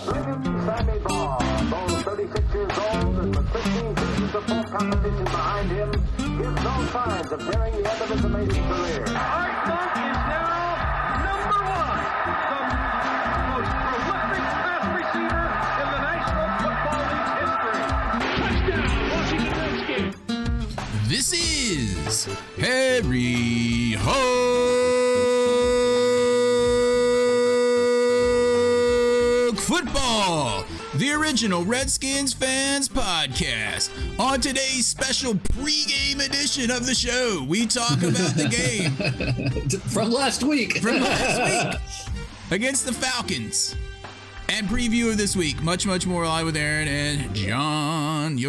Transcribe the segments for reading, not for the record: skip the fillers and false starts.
Sammy Baugh, though 36 years old and with 15 seasons of full competition behind him, gives no signs of nearing the end of his amazing career. Art Monk is now number one, the most prolific pass receiver in the National Football League's history. Touchdown, Washington Redskins. This is Harry Football, the original Redskins Fans podcast. On today's special pregame edition of the show, we talk about the game from last week against the Falcons and preview of this week. Much more live with Aaron and John. Yo,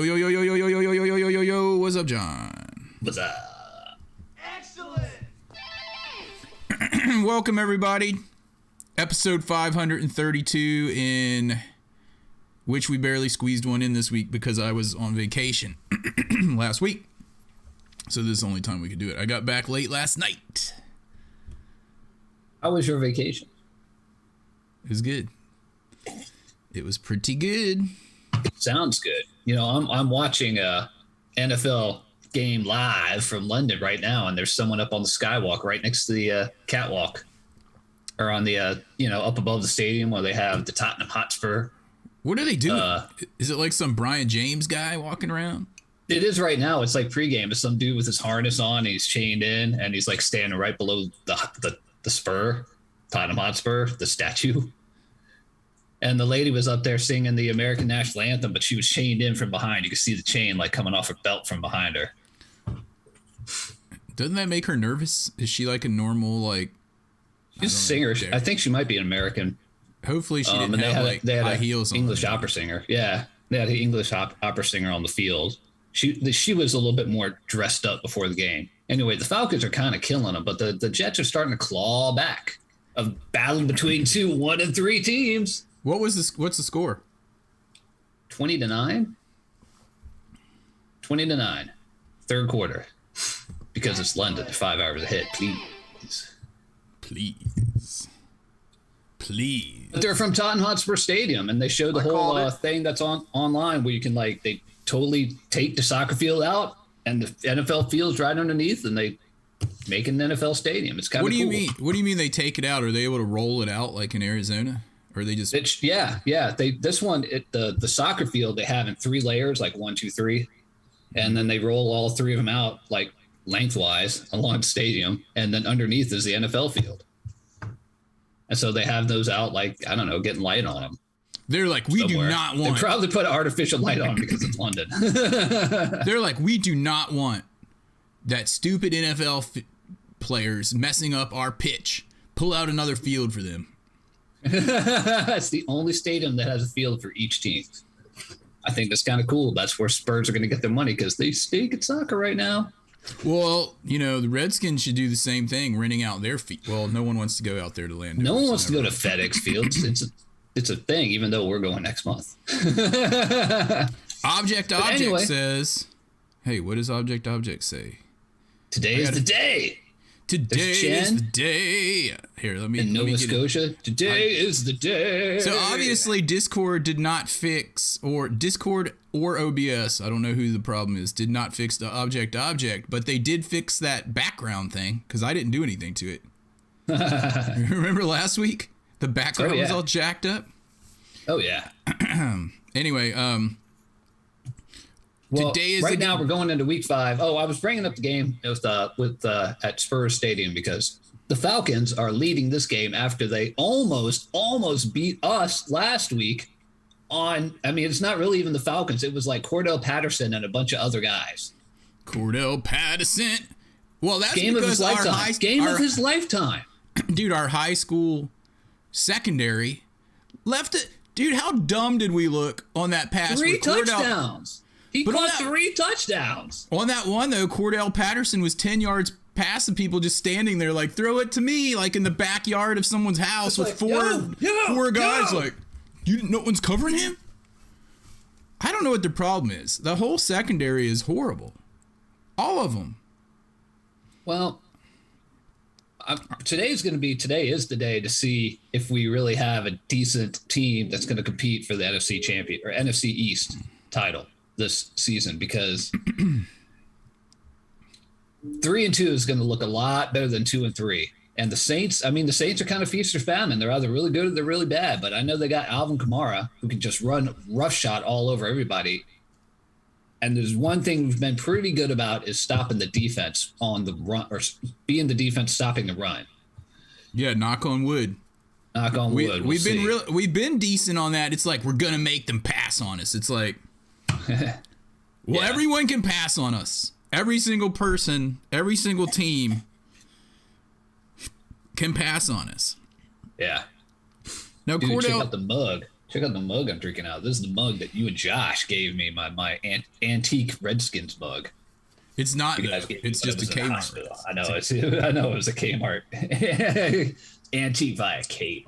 what's up, John? What's up? Excellent. Welcome, everybody. Episode 532, in which we barely squeezed one in this week because I was on vacation last week. So this is the only time we could do it. I got back late last night. How was your vacation? It was good. It was pretty good. Sounds good. You know, I'm watching a NFL game live from London right now, and there's someone up on the skywalk right next to the catwalk. Or on the, up above the stadium where they have the Tottenham Hotspur. What are they doing? Is it like some Brian James guy walking around? It is right now. It's like pregame. It's some dude with his harness on. He's chained in, and he's like standing right below the spur, Tottenham Hotspur, the statue. And the lady was up there singing the American national anthem, but she was chained in from behind. You could see the chain like coming off her belt from behind her. Doesn't that make her nervous? Is she like a normal, like... She's a singer. I think she might be an American. Hopefully she didn't have they had high heels on. English opera singer. Yeah, they had an English opera singer on the field. She was a little bit more dressed up before the game. Anyway, the Falcons are kind of killing them, but the Jets are starting to claw back. A battle between 2, 1, and 3 teams. What's the score? 20-9. 20-9. Third quarter. Because it's London, 5 hours ahead. Please. But they're from Tottenham Hotspur Stadium, and they showed the whole thing that's online where you can they totally take the soccer field out, and the NFL field's right underneath, and they make an NFL stadium. It's kind of cool. What do you mean they take it out? Are they able to roll it out like in Arizona, or are they just? Yeah. The soccer field they have in 3 layers, like 1, 2, 3, and then they roll all 3 of them out like lengthwise along the stadium, and then underneath is the NFL field. And so they have those out getting light on them. They're like, we do not want... They probably put an artificial light on because it's London. They're like, we do not want that stupid NFL players messing up our pitch. Pull out another field for them. It's the only stadium that has a field for each team. I think that's kind of cool. That's where Spurs are going to get their money because they stink at soccer right now. Well, the Redskins should do the same thing, renting out their feet. Well, no one wants to go out there to land. No one wants to go to FedEx Fields. It's a thing, even though we're going next month. Object says, hey, what does Object say? Today is the day. Today is the day. Here, let me. In Nova Scotia, today is the day. So obviously, Discord did not fix, or Discord or OBS, I don't know who the problem is, did not fix the object, but they did fix that background thing because I didn't do anything to it. Remember last week? The background was all jacked up. Oh yeah. Anyway, well, today is now we're going into week 5. Oh, I was bringing up the game at Spurs Stadium because the Falcons are leading this game after they almost beat us last week. It's not really even the Falcons. It was like Cordell Patterson and a bunch of other guys. Cordell Patterson. Well, that's game of his lifetime. Of his lifetime. Dude, our high school secondary left it. Dude, how dumb did we look on that pass? 3 touchdowns. He caught 3 touchdowns. On that one, though, Cordell Patterson was 10 yards past the people just standing there like, throw it to me, like in the backyard of someone's house with four guys. Like, no one's covering him? I don't know what the problem is. The whole secondary is horrible. All of them. Well, today is the day to see if we really have a decent team that's going to compete for the NFC champion or NFC East title this season, because 3-2 is going to look a lot better than 2-3. And the Saints are kind of feast or famine. They're either really good or they're really bad. But I know they got Alvin Kamara, who can just run roughshod all over everybody. And there's one thing we've been pretty good about is stopping the defense on the run, or being the defense stopping the run. Yeah, knock on wood. Knock on wood. We've been decent on that. It's like we're gonna make them pass on us. It's like, well, everyone can pass on us. Every single person, every single team can pass on us. Yeah. Now, Dude, Cordell, check out the mug. Check out the mug I'm drinking out. This is the mug that you and Josh gave me, my antique Redskins mug. It's not. It's just a Kmart. I know. I know it was a Kmart. Antique via Kmart.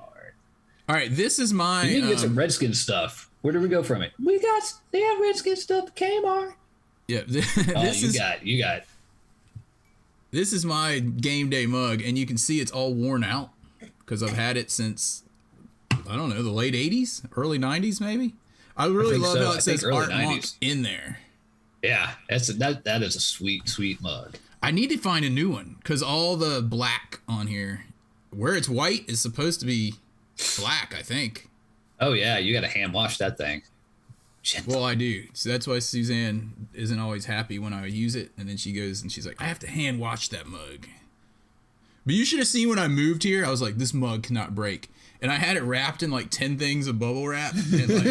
All right, this is my. You need to get some Redskins stuff. Where do we go from it? They have Redskins stuff at Kmart. Yeah. You got. This is my game day mug, and you can see it's all worn out because I've had it since, I don't know, the late 80s, early 90s maybe. I really love how it says Art Monk in there. Yeah, that is a sweet mug. I need to find a new one because all the black on here, where it's white, is supposed to be black, I think. Oh, yeah, you got to hand wash that thing. Gentle. Well, I do. So that's why Suzanne isn't always happy when I use it. And then she goes and she's like, I have to hand wash that mug. But you should have seen when I moved here. I was like, this mug cannot break. And I had it wrapped in like 10 things of bubble wrap and like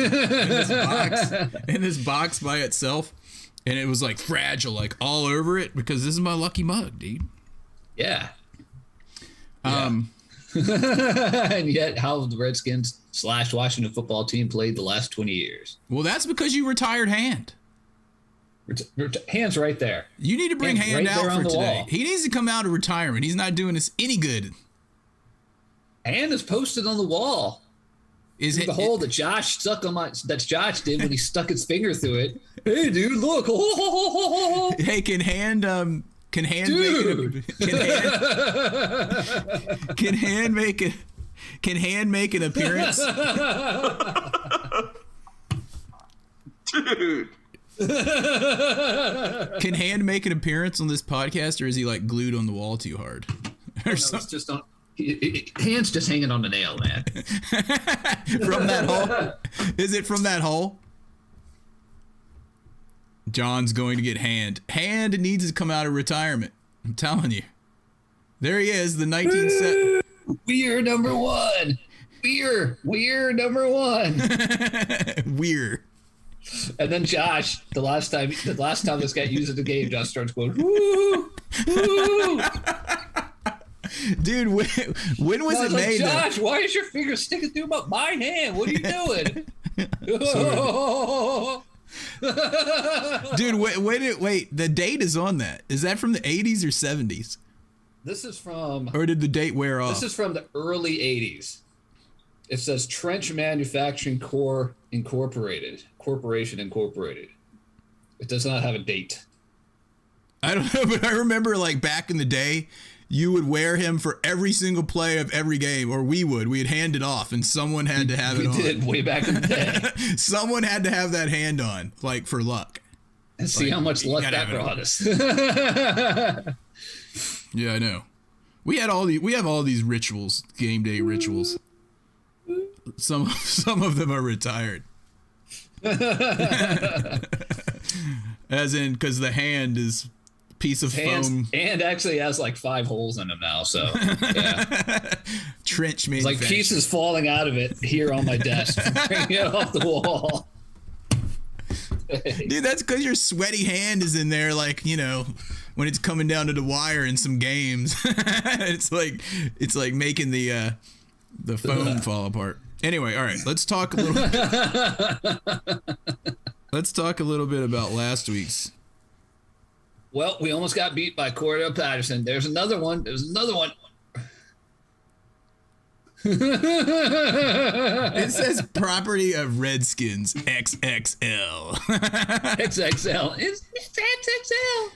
in this box by itself. And it was like fragile, like all over it, because this is my lucky mug, dude. Yeah. And yet how the Redskins / Washington football team played the last 20 years. Well, that's because you retired Hand. Hand's right there. You need to bring Hand right out for today. Wall. He needs to come out of retirement. He's not doing us any good. Hand is posted on the wall. Is it the hole that Josh stuck on that Josh did when he stuck his finger through it? Hey, dude, look! Hey, can Hand make an appearance? Dude. Can Hand make an appearance on this podcast, or is he like glued on the wall too hard? Or it's just on. Hand's just hanging on the nail, man. From that hole? Is it from that hole? John's going to get Hand. Hand needs to come out of retirement. I'm telling you. There he is, the 1970. We're number one. We're number one. We're. And then Josh, the last time this got used in the game, Josh starts going, woo, woo. Dude, when was it made? Josh, why is your finger sticking through my hand? What are you doing? Dude, wait. The date is on that. Is that from the 80s or 70s? This is from... Or did the date wear off? This is from the early 80s. It says Trench Manufacturing Corporation Incorporated. It does not have a date. I don't know, but I remember like back in the day, you would wear him for every single play of every game, or we'd hand it off, and someone had to have it on. We did, way back in the day. Someone had to have that hand on, like for luck. And see how much luck that brought us. Yeah, I know. We have all these rituals, game day rituals. Some of them are retired. As in, because the hand is a piece of foam. And actually has like 5 holes in them now, so yeah. Trench it's like pieces falling out of it here on my desk, bringing it off the wall. Dude, that's because your sweaty hand is in there, like, you know, when it's coming down to the wire in some games. it's like making the foam fall apart. Anyway, all right, let's talk a little bit about last week's. Well, we almost got beat by Cordell Patterson. There's another one. It says property of Redskins XXL. XXL. It's XXL.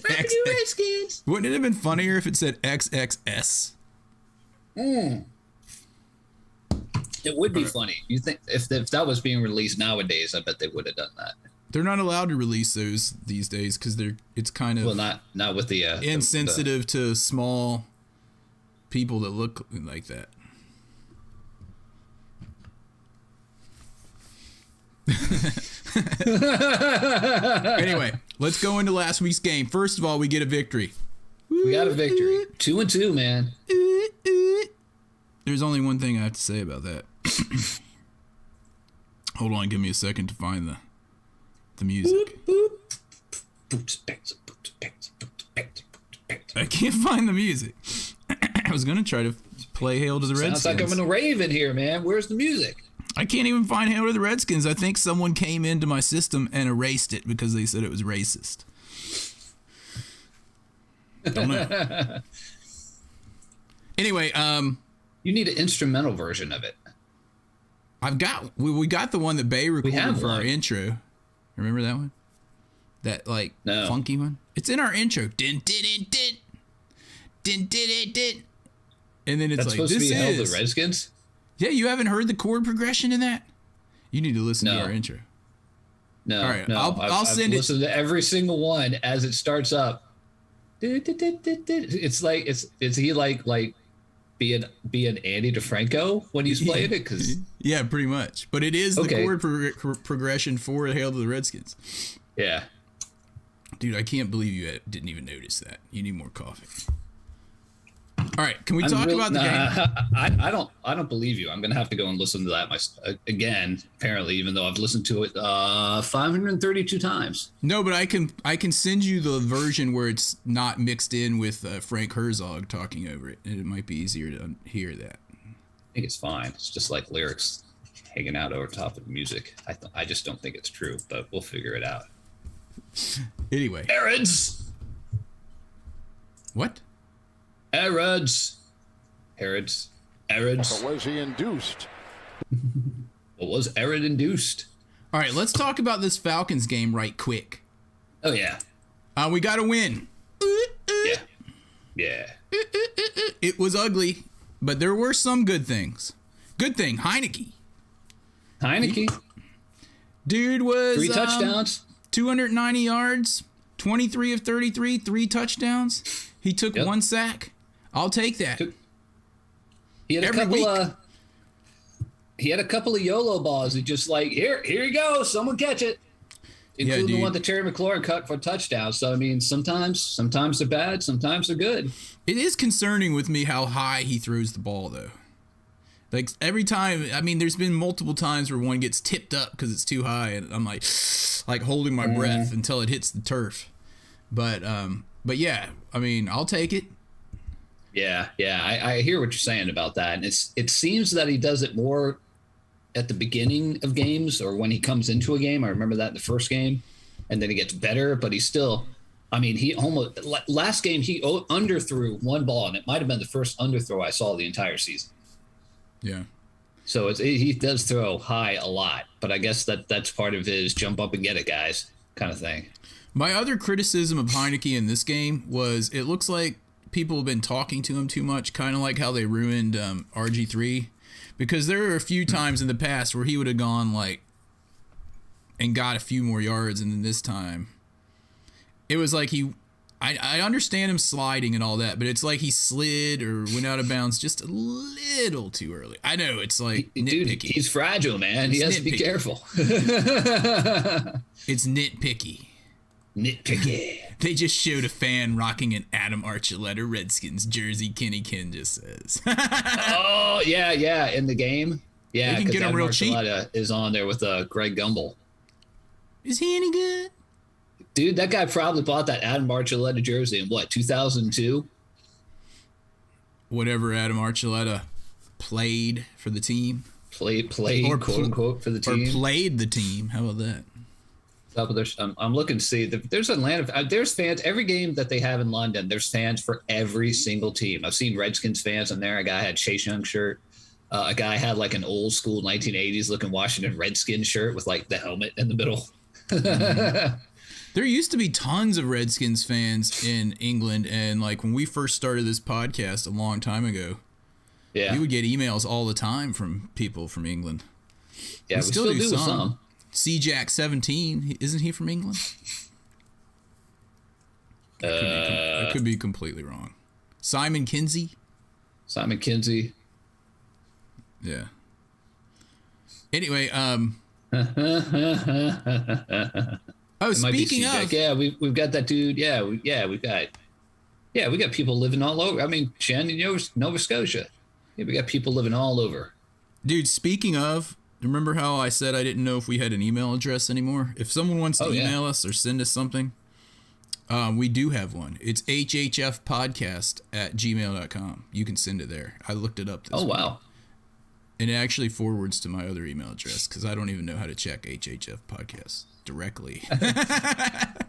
Property of Redskins. Wouldn't it have been funnier if it said XXS? It would be funny. You think if that was being released nowadays, I bet they would have done that. They're not allowed to release those these days because it's kind of not with the insensitive to small people that look like that. Anyway, let's go into last week's game. First of all, we get a victory. We got a victory. 2-2, man. There's only one thing I have to say about that. Hold on, give me a second to find the music. I can't find the music. I was gonna try to play Hail to the Redskins. Sounds like I'm in a rave in here, man. Where's the music? I can't even find Hail to the Redskins. I think someone came into my system and erased it because they said it was racist. Don't know. Anyway, you need an instrumental version of it. We got the one that Bay recorded for one. our intro. Remember that one? That funky one? It's in our intro. Din din din din. Din din din din. And then it's That's supposed to be Hail to the Redskins? Yeah, you haven't heard the chord progression in that? You need to listen to our intro. No. All right, no. I'll send it. Listen to every single one as it starts up. It's like is he like being Andy DeFranco when he's playing it? Cause yeah, pretty much. But it is the chord progression for Hail to the Redskins. Yeah, dude, I can't believe you didn't even notice that. You need more coffee. All right, can we talk about the game? I don't believe you. I'm gonna have to go and listen to that again. Apparently, even though I've listened to it 532 times. No, but I can send you the version where it's not mixed in with Frank Herzog talking over it, and it might be easier to hear that. I think it's fine. It's just like lyrics hanging out over top of the music. I just don't think it's true, but we'll figure it out. Anyway, Herods. What? Herods. Or was he induced? What was Herod induced? All right, let's talk about this Falcons game right quick. Oh, yeah. We got to win. Yeah. It was ugly, but there were some good things. Good thing, Heineke. Dude was 3 touchdowns. 290 yards, 23 of 33, 3 touchdowns. He took 1 sack. I'll take that. He had a couple of YOLO balls. He just like, here you go, someone catch it. Including the one that Terry McLaurin cut for a touchdown. So I mean, sometimes they're bad, sometimes they're good. It is concerning with me how high he throws the ball, though. Like every time, I mean, there's been multiple times where one gets tipped up because it's too high, and I'm like holding my breath until it hits the turf. But yeah, I mean, I'll take it. Yeah, I hear what you're saying about that, and it seems that he does it more at the beginning of games or when he comes into a game. I remember that in the first game, and then he gets better, but he's still. I mean, he almost last game he underthrew one ball, and it might have been the first underthrow I saw the entire season. Yeah. So he does throw high a lot, but I guess that's part of his jump up and get it, guys, kind of thing. My other criticism of Heineke in this game was it looks like people have been talking to him too much, kind of like how they ruined RG3, because there were a few times in the past where he would have gone and got a few more yards, and then this time it was like I understand him sliding and all that, but it's like he slid or went out of bounds just a little too early. I know it's like nitpicky. Dude, he's fragile, man. He has to be careful. It's nitpicky. Nitpicky. They just showed a fan rocking an Adam Archuleta Redskins jersey. Kenny Ken just says. Oh yeah, in the game. Yeah, they can get him real cheap. Is on there with Greg Gumbel. Is he any good? Dude, that guy probably bought that Adam Archuleta jersey in 2002? Whatever Adam Archuleta played for the team. Played, quote unquote, for the team. Or played the team. How about that? I'm looking to see. There's Atlanta. There's fans. Every game that they have in London, there's fans for every single team. I've seen Redskins fans in there. A guy had Chase Young shirt. A guy had like an old school 1980s looking Washington Redskins shirt with like the helmet in the middle. There used to be tons of Redskins fans in England, and like when we first started this podcast a long time ago, Yeah. We would get emails all the time from people from England. Yeah, we still do with some. CJack17, isn't he from England? I could be completely wrong. Simon Kinsey? Simon Kinsey. Yeah. Anyway, oh, speaking of, yeah, we've got that dude. We got people living all over. I mean, Shannon, Nova Scotia. Yeah, we got people living all over. Dude, speaking of, remember how I said I didn't know if we had an email address anymore? If someone wants to email us or send us something, we do have one. It's hhfpodcast@gmail.com. You can send it there. I looked it up this week. Wow. And it actually forwards to my other email address because I don't even know how to check HHF Podcast directly.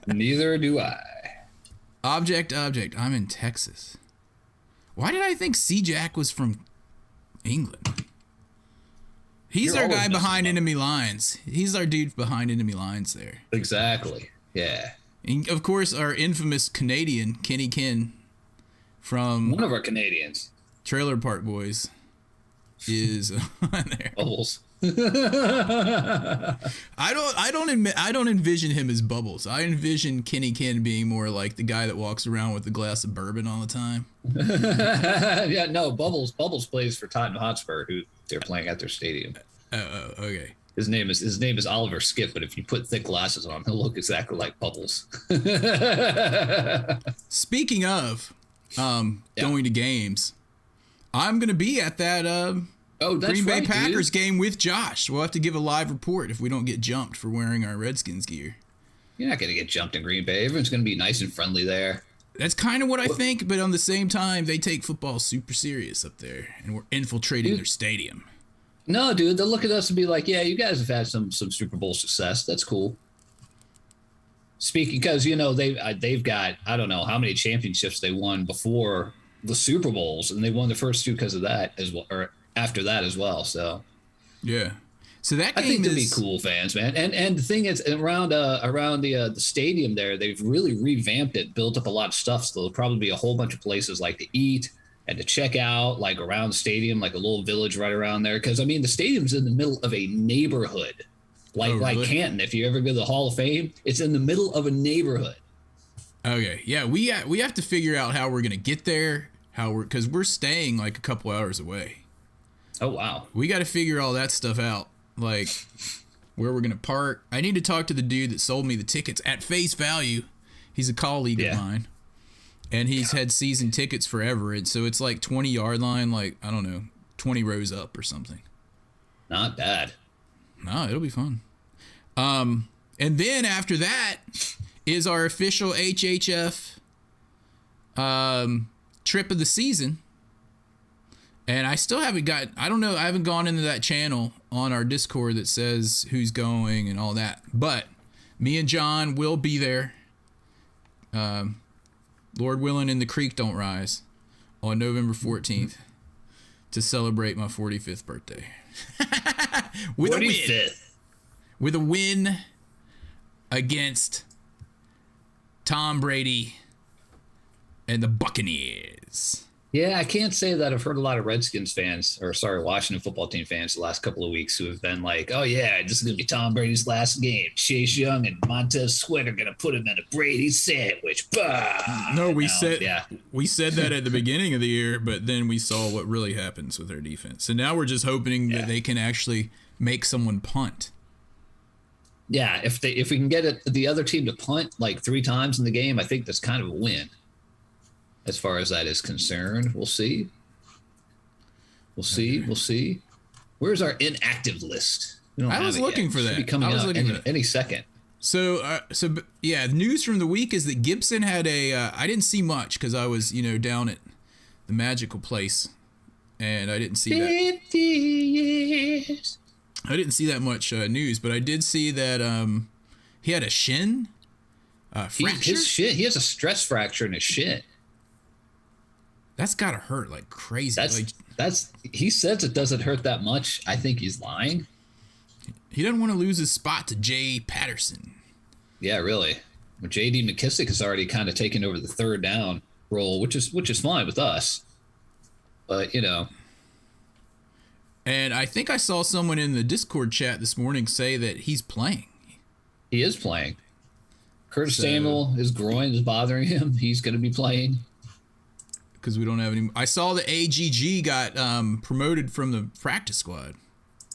Neither do I. Object. I'm in Texas. Why did I think C-Jack was from England? He's our guy behind enemy lines. He's our dude behind enemy lines there. Exactly. Yeah. And of course, our infamous Canadian, Kenny Ken, from one of our Canadians, Trailer Park Boys, is on there. Bubbles. I don't envision him as Bubbles. I envision Kenny Ken being more like the guy that walks around with a glass of bourbon all the time. Yeah, no, Bubbles plays for Tottenham Hotspur, who they're playing at their stadium. Oh, okay. His name is Oliver Skip, but if you put thick glasses on, he'll look exactly like Bubbles. Speaking of going to games, I'm gonna be at that Green Bay Packers game with Josh. We'll have to give a live report if we don't get jumped for wearing our Redskins gear. You're not gonna get jumped in Green Bay. Everyone's gonna be nice and friendly there. That's kind of what I think, but on the same time, they take football super serious up there, and we're infiltrating their stadium. No, dude, they'll look at us and be like, "Yeah, you guys have had some Super Bowl success. That's cool." Speaking, because they've got, I don't know how many championships they won before the Super Bowls, and they won the first two because of that as well, or after that as well. So yeah, so that game I think they'll be cool fans, man. And the thing is, around the stadium there, they've really revamped it, built up a lot of stuff. So there'll probably be a whole bunch of places like to eat and to check out, like around the stadium, like a little village right around there. Because I mean, the stadium's in the middle of a neighborhood, like Canton. If you ever go to the Hall of Fame, it's in the middle of a neighborhood. Okay, yeah, we have to figure out how we're gonna get there. Because we're staying like a couple hours away. Oh wow, we got to figure all that stuff out, like where we're gonna park. I need to talk to the dude that sold me the tickets at face value. He's a colleague of mine, and he's had season tickets forever. And so it's like 20-yard line, like I don't know, 20 rows up or something. Not bad. No, it'll be fun. And then after that is our official HHF trip of the season. And I still haven't I haven't gone into that channel on our Discord that says who's going and all that. But me and John will be there. Lord willing and the creek don't rise on November 14th to celebrate my 45th birthday. With 45th. With a win against Tom Brady and the Buccaneers. Yeah, I can't say that I've heard a lot of Redskins fans, Washington football team fans the last couple of weeks who have been like, oh yeah, this is going to be Tom Brady's last game. Chase Young and Montez Sweat are going to put him in a Brady sandwich. Bah! No, we said that at the beginning of the year, but then we saw what really happens with our defense. So now we're just hoping that they can actually make someone punt. Yeah, if we can get the other team to punt like 3 times in the game, I think that's kind of a win. As far as that is concerned, we'll see. We'll see. Where's our inactive list? I was looking for that. Should be coming out any second. So yeah, news from the week is that Gibson had I didn't see much because I was down at the magical place, and I didn't see 50 years. I didn't see that much news, but I did see that he had a shin fracture. He has a stress fracture in his shin. That's gotta hurt like crazy. He says it doesn't hurt that much. I think he's lying. He doesn't want to lose his spot to Jay Patterson. Yeah, really. Well, J.D. McKissick has already kind of taken over the third down role, which is fine with us. But And I think I saw someone in the Discord chat this morning say that he's playing. He is playing. Curtis Samuel, his groin is bothering him. He's going to be playing. Because we don't have any. I saw the AGG got promoted from the practice squad.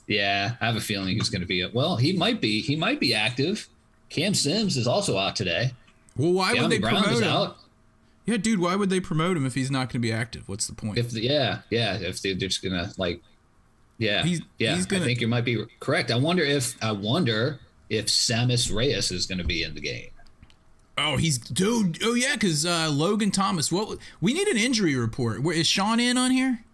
Yeah, I have a feeling he's going to be. Well, he might be. He might be active. Cam Sims is also out today. Well, why would they Brown promote is him? out. Yeah, dude, why would they promote him if he's not going to be active? What's the point? If they're just going to like. Yeah, He's gonna, I think you might be correct. I wonder if Samus Reyes is going to be in the game. Oh, dude. Oh, yeah, because Logan Thomas. We need an injury report. Is Sean in on here?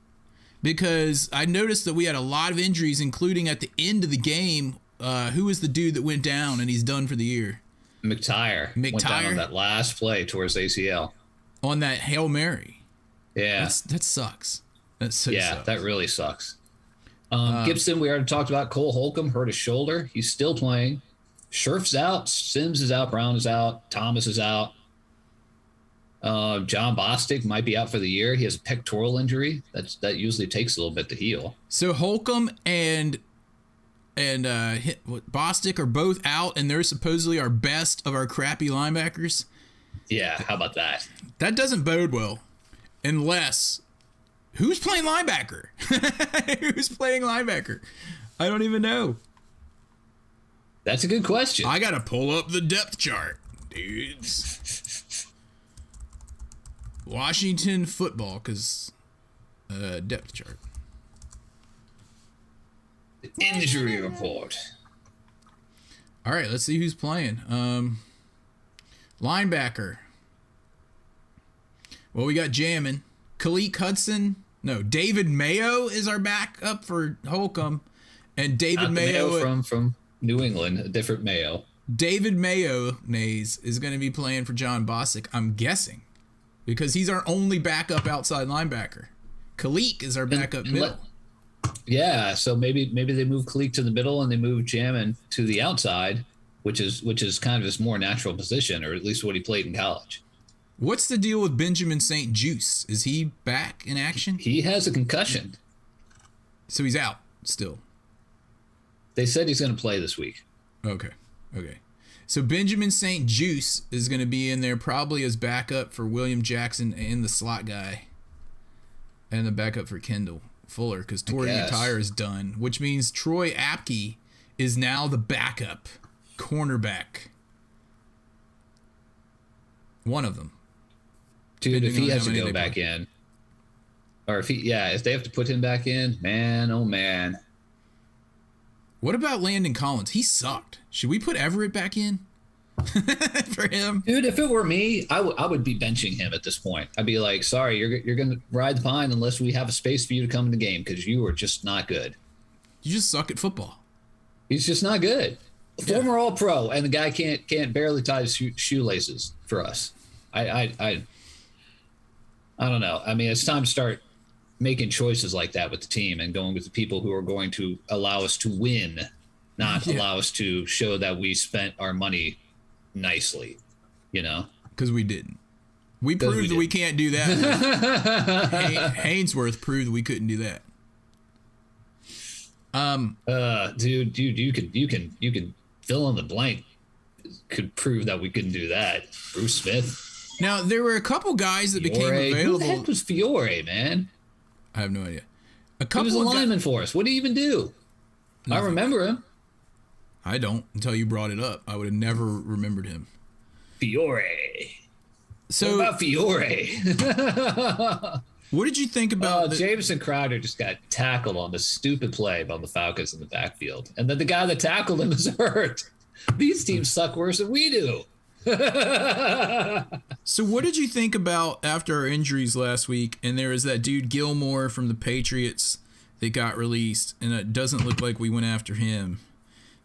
Because I noticed that we had a lot of injuries, including at the end of the game. Who was the dude that went down and he's done for the year? McTire went down on that last play towards ACL. On that Hail Mary. Yeah. That sucks. That sucks. That really sucks. Gibson, we already talked about. Cole Holcomb hurt his shoulder. He's still playing. Scherf's out. Sims is out. Brown is out. Thomas is out. John Bostic might be out for the year. He has a pectoral injury. That usually takes a little bit to heal. So Holcomb and Bostic are both out, and they're supposedly our best of our crappy linebackers. Yeah, how about that? That doesn't bode well, unless who's playing linebacker? Who's playing linebacker? I don't even know. That's a good question. I gotta pull up the depth chart, dudes. Washington football, because depth chart. The injury report. All right, let's see who's playing. Linebacker. Well, we got Jammin. Khalil Hudson. No, David Mayo is our backup for Holcomb. And David Not the Mayo from New England, a different Mayo. David Mayonnaise is going to be playing for John Bostic, I'm guessing, because he's our only backup outside linebacker. Khalil is our backup middle. Yeah, so maybe they move Khalil to the middle and they move Jammin to the outside, which is kind of his more natural position, or at least what he played in college. What's the deal with Benjamin St. Juice? Is he back in action? He has a concussion. So he's out still. They said he's going to play this week. Okay. So Benjamin St. Juice is going to be in there probably as backup for William Jackson and the slot guy. And the backup for Kendall Fuller, because Torrey McTire is done, which means Troy Apke is now the backup cornerback. One of them. Dude, if he has to go back in, or if they have to put him back in, man, oh man. What about Landon Collins? He sucked. Should we put Everett back in for him? Dude, if it were me, I would be benching him at this point. I'd be like, sorry, you're going to ride the pine unless we have a space for you to come in the game, because you are just not good. You just suck at football. He's just not good. Former All-Pro, and the guy can't barely tie his shoelaces for us. I don't know. I mean, it's time to start making choices like that with the team and going with the people who are going to allow us to win, not allow us to show that we spent our money nicely, Because we didn't. We proved that we can't do that. Hainsworth proved that we couldn't do that. Dude, you can fill in the blank. Could prove that we couldn't do that. Bruce Smith. Now there were a couple guys that became available. Who the heck was Fiore, man? I have no idea. He was a lineman for us. What did he even do? Nothing. I remember him. I don't until you brought it up. I would have never remembered him. Fiore. So what about Fiore? What did you think about Jameson Crowder just got tackled on the stupid play by the Falcons in the backfield, and then the guy that tackled him is hurt. These teams suck worse than we do. So what did you think about after our injuries last week? And there was that dude Gilmore from the Patriots that got released, and it doesn't look like we went after him.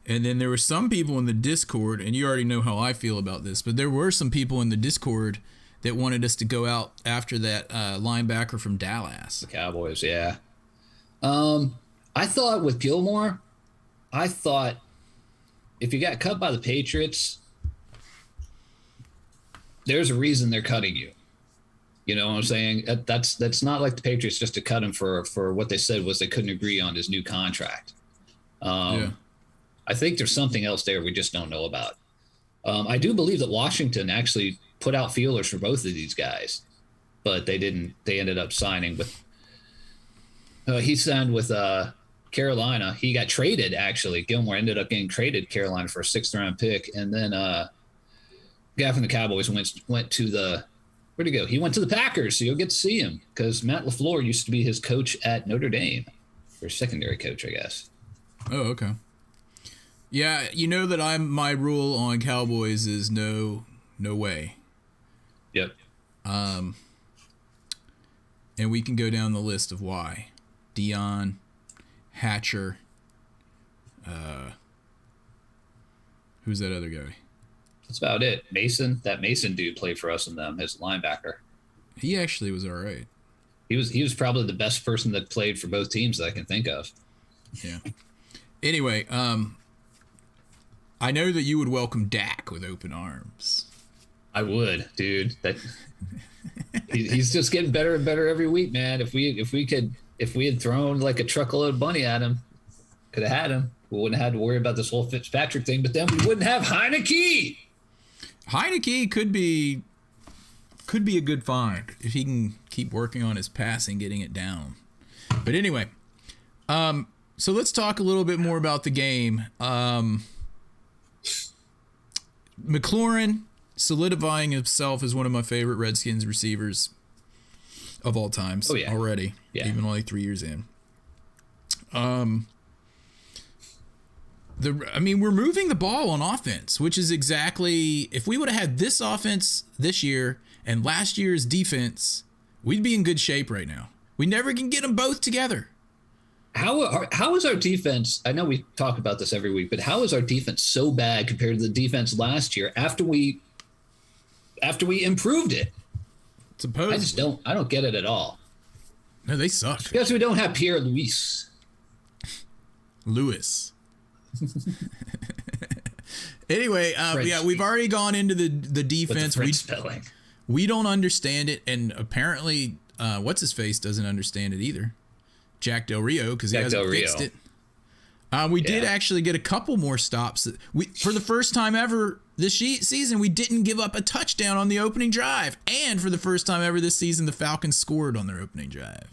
And then there were some people in the Discord, and you already know how I feel about this, but there were some people in the Discord that wanted us to go out after that linebacker from Dallas. The Cowboys, yeah. I thought with Gilmore, if you got cut by the Patriots, there's a reason they're cutting you. You know what I'm saying? That's not like the Patriots just to cut him for what they said was they couldn't agree on his new contract. Yeah. I think there's something else there we just don't know about. I do believe that Washington actually put out feelers for both of these guys, but they didn't. They ended up signing with. He signed with Carolina. He got traded, actually. Gilmore ended up getting traded Carolina for a 6th-round pick. And then guy from the Cowboys went to the – where'd he go? He went to the Packers, so you'll get to see him because Matt LaFleur used to be his coach at Notre Dame, or secondary coach, I guess. Oh, okay. Yeah, you know that my rule on Cowboys is no way. Yep. And we can go down the list of why. Dion, Hatcher, who's that other guy? That's about it. Mason, that Mason dude played for us in them as linebacker. He actually was all right. He was probably the best person that played for both teams that I can think of. Yeah. Anyway, I know that you would welcome Dak with open arms. I would, dude. That he's just getting better and better every week, man. If we had thrown like a truckload of money at him, could have had him. We wouldn't have had to worry about this whole Fitzpatrick thing, but then we wouldn't have Heineke. Heineke could be a good find if he can keep working on his passing, getting it down. But anyway, so let's talk a little bit more about the game. McLaurin solidifying himself as one of my favorite Redskins receivers of all times already, even only 3 years in. We're moving the ball on offense, which is exactly, if we would have had this offense this year and last year's defense, we'd be in good shape right now. We never can get them both together. How is our defense? I know we talk about this every week, but how is our defense so bad compared to the defense last year after we improved it? Supposedly. I don't get it at all. No, they suck. Because we don't have Pierre Louis. Anyway, we've already gone into the defense. We don't understand it, and apparently, what's his face doesn't understand it either. Jack Del Rio, because he hasn't fixed it. We did actually get a couple more stops. For the first time ever this season, we didn't give up a touchdown on the opening drive, and for the first time ever this season, the Falcons scored on their opening drive.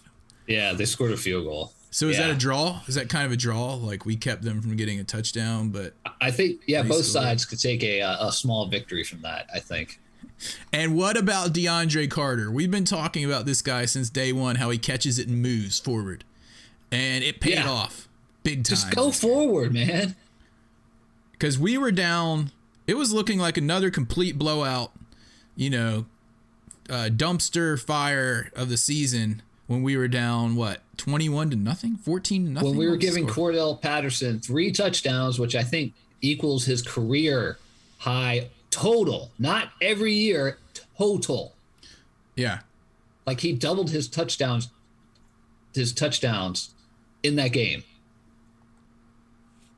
Yeah, they scored a field goal. So is that a draw? Is that kind of a draw? Like we kept them from getting a touchdown, but I think both sides could take a small victory from that, I think. And what about DeAndre Carter? We've been talking about this guy since day one, how he catches it and moves forward. And it paid off big time. Just go forward, man. Because we were down. It was looking like another complete blowout, dumpster fire of the season when we were down, 21-0? 14-0? When we were giving Cordell Patterson 3 touchdowns, which I think equals his career high total. Not every year, total. Yeah. Like he doubled his touchdowns in that game.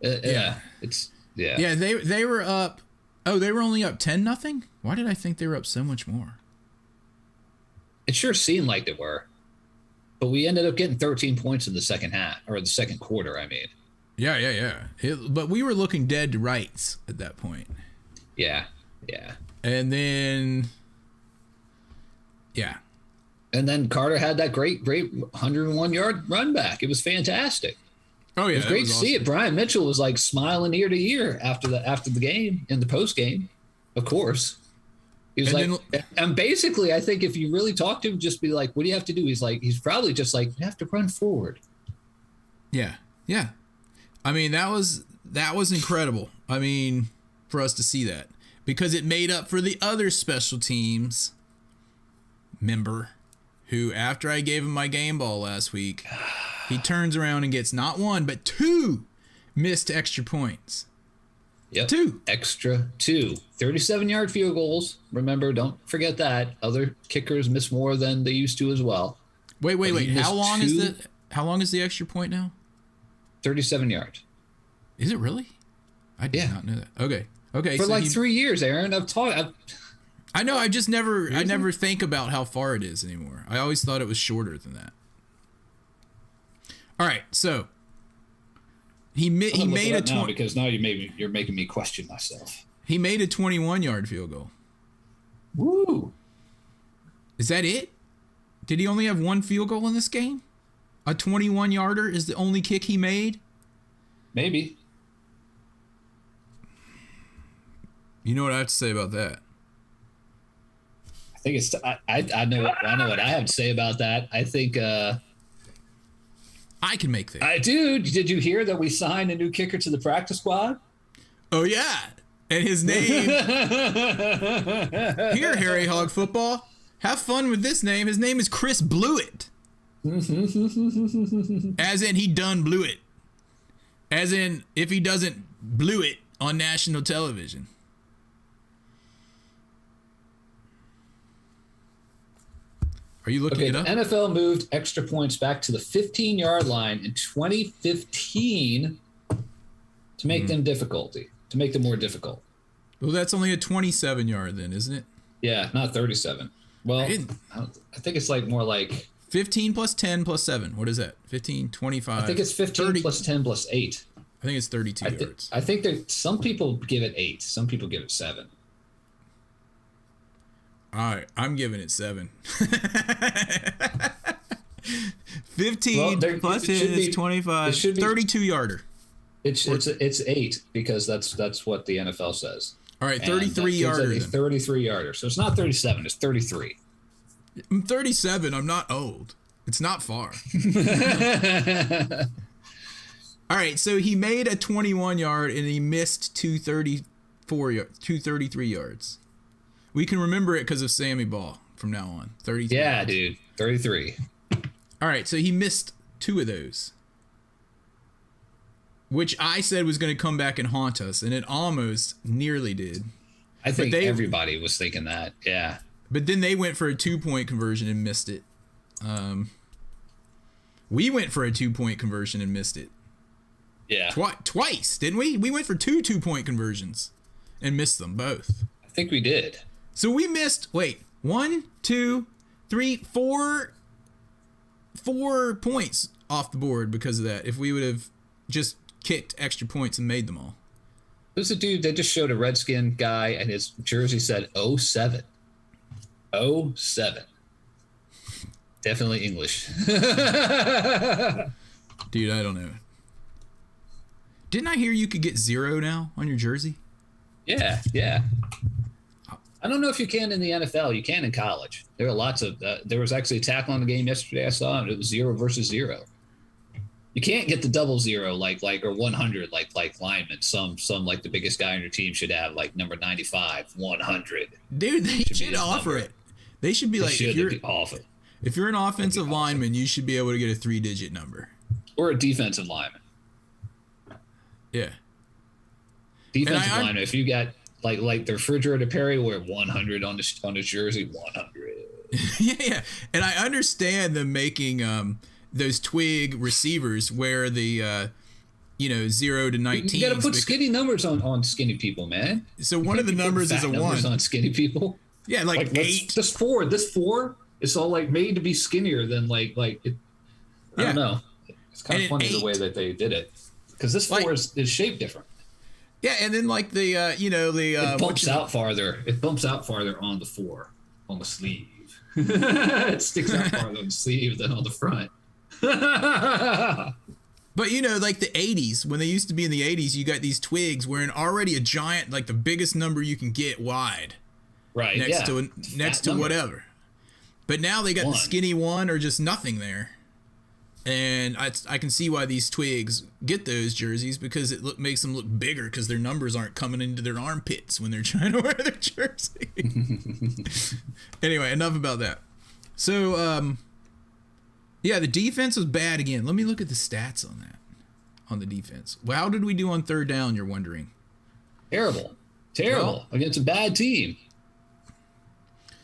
Yeah, they were up. Oh, they were only up 10-0. Why did I think they were up so much more? It sure seemed like they were, but we ended up getting 13 points in the second half, or the second quarter. I mean. Yeah. But we were looking dead to rights at that point. Yeah. And then. Yeah. And then Carter had that great 101-yard run back. It was fantastic. Oh yeah, it was great to see it. Brian Mitchell was like smiling ear to ear after the game, in the post game, of course. He was and basically, I think if you really talk to him, just be like, "What do you have to do?" He's probably just like, "You have to run forward." Yeah. I mean, that was incredible. I mean, for us to see that, because it made up for the other special teams member who, after I gave him my game ball last week, he turns around and gets not 1 but 2 missed extra points. Yep. 2 extra 2 37-yard field goals. Remember, don't forget that other kickers miss more than they used to as well. Wait. How long is the extra point now? 37 yards. Is it really? I did not know that. Okay. For 3 years, Aaron. I know. I never think about how far it is anymore. I always thought it was shorter than that. All right, so he made a 20 because now you're making me question myself. He made a 21-yard field goal. Woo! Is that it? Did he only have one field goal in this game? A 21-yarder is the only kick he made? Maybe. You know what I have to say about that? I think it's. I know what I have to say about that. I think. I can make things. Did you hear that we signed a new kicker to the practice squad? Oh yeah, and his name. Here, Harry Hog Football. Have fun with this name. His name is Chris Blewett. As in, he done blew it. As in, if he doesn't blew it on national television. Are you looking it up? The NFL moved extra points back to the 15-yard line in 2015 to make them more difficult. Well, that's only a 27-yard then, isn't it? Yeah, not 37. Well, I think it's like more like 15 plus 10 plus 7. What is that? 15, 25. I think it's 15 30, plus 10 plus 8. I think it's 32 yards. I think that some people give it 8. Some people give it 7. All right, I'm giving it 7. 15 plus 10 is 25. 32 yarder. It's 8 because that's what the NFL says. All right, 33 yarder. 33 yarder. So it's not 37. It's 33. I'm 37. I'm not old. It's not far. All right, so he made a 21 yard and he missed 233 yards. We can remember it because of Sammy Ball from now on. 33. Yeah, yards. dude. 33. All right, so he missed 2 of those, which I said was going to come back and haunt us, and it almost nearly did. I think everybody was thinking that, yeah. But then they went for a 2-point conversion and missed it. We went for a 2-point conversion and missed it. Yeah. Twice, didn't we? We went for 2 2-point conversions and missed them both. I think we did. So we missed, 1, 2, 3, 4 points off the board because of that. If we would have just kicked extra points and made them all. Who's the dude that just showed a Redskin guy and his jersey said 07? 07. Definitely English. Dude, I don't know. Didn't I hear you could get 0 now on your jersey? Yeah. I don't know if you can in the NFL. You can in college. There are lots of. There was actually a tackle on the game yesterday I saw, and it was 0 versus 0. You can't get the 00 like or 100 like linemen. Some like the biggest guy on your team should have like number 95, 100. Dude, they should offer it. They should be like, if you're an offensive lineman, you should be able to get a 3-digit number. Or a defensive lineman. Yeah. Defensive lineman. If you got like the refrigerator Perry where 100 on his jersey, 100. Yeah. And I understand them making those twig receivers where the 0 to 19. You got to put skinny numbers on skinny people, man. So one of the numbers is a 1 on skinny people. Yeah, like 8. This 4 is all like made to be skinnier than like it. I don't know. It's kind of funny the way that they did it because this 4 is shaped different. Yeah, and then like it bumps out farther. It bumps out farther on the 4 on the sleeve. It sticks out farther on the sleeve than on the front. But like the 80s, when they used to be in the 80s, you got these twigs wearing already a giant, like the biggest number you can get wide. Right. Next to whatever. But now they got the skinny 1 or just nothing there. And I can see why these twigs get those jerseys because it makes them look bigger because their numbers aren't coming into their armpits when they're trying to wear their jersey. Anyway, enough about that. So, yeah, the defense was bad again. Let me look at the stats on that, on the defense. Well, how did we do on 3rd down, you're wondering? Terrible. Against a bad team.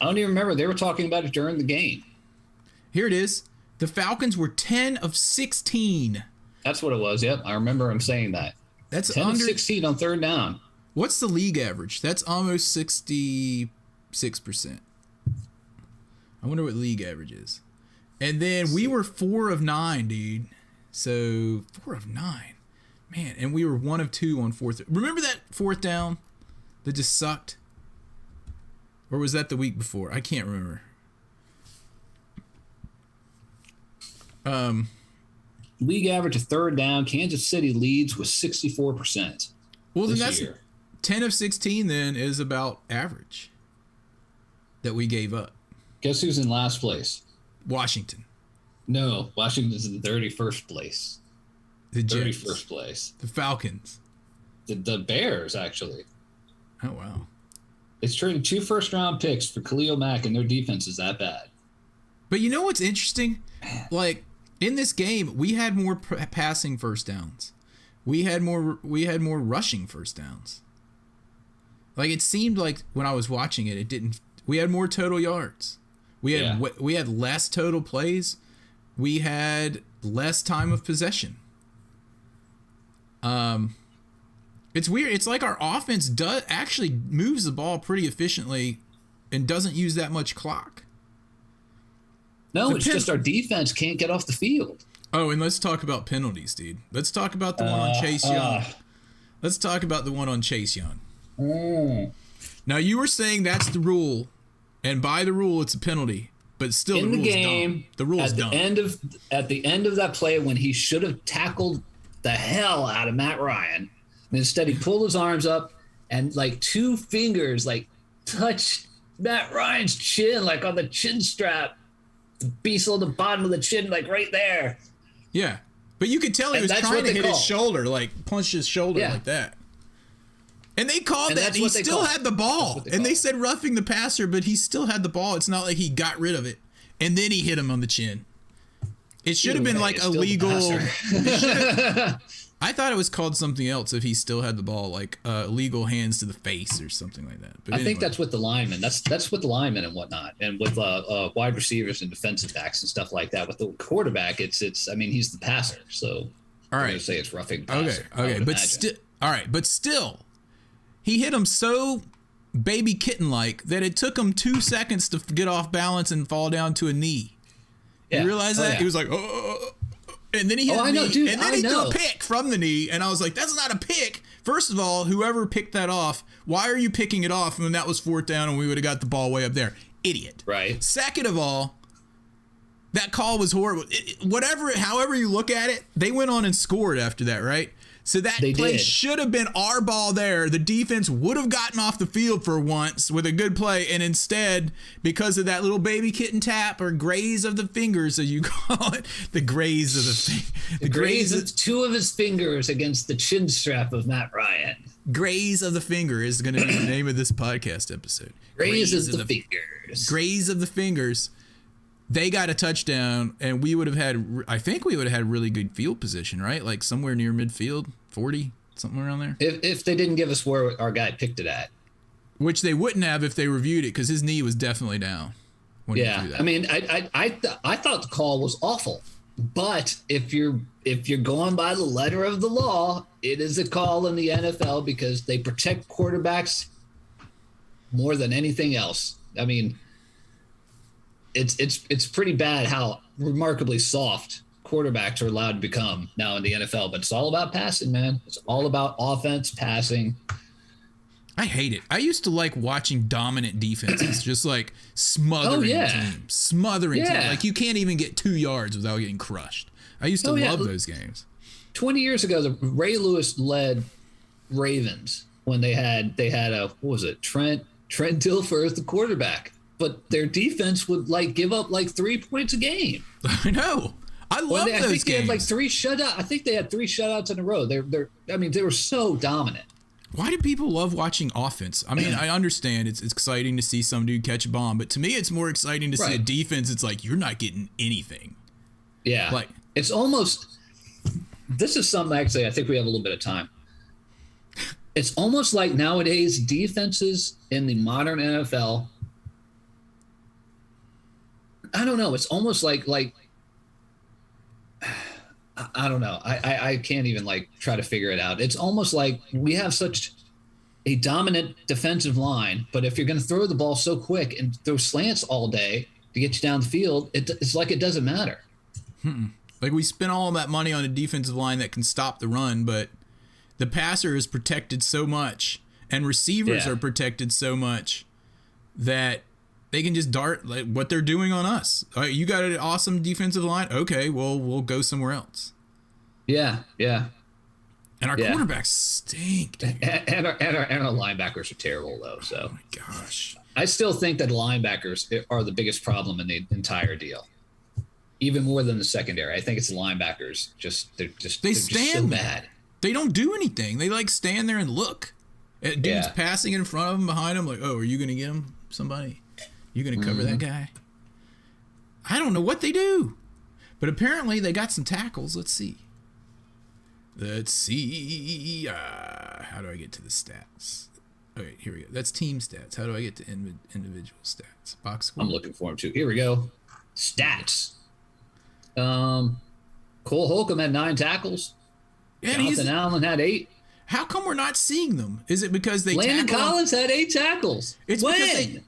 I don't even remember. They were talking about it during the game. Here it is. The Falcons were 10 of 16. That's what it was. Yep, I remember him saying that. That's 10 of 16 on 3rd down. What's the league average? That's almost 60. 6%. I wonder what league average is. And then we were 4 of 9, dude. So 4 of 9. Man, and we were 1 of 2 on fourth. Remember that fourth down that just sucked? Or was that the week before? I can't remember. League average of third down, Kansas City leads with 64%. Well, then this that's year. 10 of 16 then is about average that we gave up. Guess who's in last place? Washington. No, Washington's in 31st place. The Jets. 31st place. The Falcons. The Bears, actually. Oh, wow. It's traded 2 first-round picks for Khalil Mack, and their defense is that bad. But you know what's interesting? Like, in this game, we had more passing first downs. We had more rushing first downs. Like, it seemed like when I was watching it, it didn't. We had more total yards. We had less total plays. We had less time of possession. It's weird. It's like our offense actually moves the ball pretty efficiently and doesn't use that much clock. No, it's just our defense can't get off the field. Oh, and let's talk about penalties, dude. Let's talk about the one on Chase Young. Let's talk about the one on Chase Young. Now, you were saying that's the rule, and by the rule, it's a penalty. But still, in the the rule's game, dumb. The rule's dumb. At the end of that play, when he should have tackled the hell out of Matt Ryan, and instead he pulled his arms up and like 2 fingers like touched Matt Ryan's chin, like on the chin strap, the beast on the bottom of the chin, like right there. Yeah, but you could tell he was trying to hit his shoulder, like punch his shoulder like that. And they called that. He still had the ball. And they said roughing the passer, but he still had the ball. It's not like he got rid of it. And then he hit him on the chin. It should have been like a legal. I thought it was called something else if he still had the ball, like legal hands to the face or something like that. But I think that's with the linemen. That's with the linemen and whatnot, and with wide receivers and defensive backs and stuff like that. With the quarterback, it's. I mean, he's the passer, so all right. I'm gonna say it's roughing passer. Okay, but still, all right, but still, he hit him so baby kitten-like that it took him 2 seconds to get off balance and fall down to a knee. You realize that? He was like, oh. And then he hit the knee, dude, and then he threw a pick from the knee, and I was like, that's not a pick. First of all, whoever picked that off, why are you picking it off when that was 4th down and we would have got the ball way up there? Idiot. Right. Second of all, that call was horrible. However you look at it, they went on and scored after that, right? So that play should have been our ball there. The defense would have gotten off the field for once with a good play, and instead, because of that little baby kitten tap or graze of the fingers, as you call it, the graze of the graze of 2 of his fingers against the chin strap of Matt Ryan. Graze of the finger is going to be the name of this podcast episode. Graze of the fingers. Graze of the fingers. They got a touchdown, and we would have had, I think we would have had really good field position, right? Like somewhere near midfield, 40, something around there. If they didn't give us where our guy picked it at. Which they wouldn't have if they reviewed it, because his knee was definitely down. When he threw that. I mean, I thought the call was awful. But if you're going by the letter of the law, it is a call in the NFL because they protect quarterbacks more than anything else. I mean, it's pretty bad how remarkably soft quarterbacks are allowed to become now in the NFL, but it's all about passing, man. It's all about offense, passing. I hate it. I used to like watching dominant defenses, just like smothering teams. Smothering teams. Like you can't even get 2 yards without getting crushed. I used to love those games. 20 years ago, the Ray Lewis led Ravens when they had a, what was it, Trent Dilfer as the quarterback. But their defense would like give up like 3 points a game. I know. I love those games. I think they had like 3 shutouts. I think they had 3 shutouts in a row. They were so dominant. Why do people love watching offense? I mean, I understand it's exciting to see some dude catch a bomb, but to me, it's more exciting to see a defense. It's like you're not getting anything. Yeah, like it's almost. This is something actually. I think we have a little bit of time. It's almost like nowadays defenses in the modern NFL. I don't know. It's almost like I don't know. I can't even like try to figure it out. It's almost like we have such a dominant defensive line, but if you're going to throw the ball so quick and throw slants all day to get you down the field, it's like it doesn't matter. Like we spent all that money on a defensive line that can stop the run, but the passer is protected so much and receivers are protected so much that they can just dart like what they're doing on us. You got an awesome defensive line? Okay, well, we'll go somewhere else. Yeah. And our quarterbacks stink, dude. And our linebackers are terrible, though. So, Oh, my gosh. I still think that linebackers are the biggest problem in the entire deal. Even more than the secondary. I think it's the linebackers. They're just so bad. They don't do anything. They like stand there and look at dudes passing in front of them, behind them. Like, oh, are you going to get him? Somebody? You going to cover that guy? I don't know what they do. But apparently they got some tackles. Let's see. How do I get to the stats? Okay, here we go. That's team stats. How do I get to individual stats? Box score. I'm looking for them too. Here we go. Stats. Cole Holcomb had 9 tackles. Yeah, Jonathan Allen had 8. How come we're not seeing them? Is it because they Landon tackle Collins had 8 tackles. It's because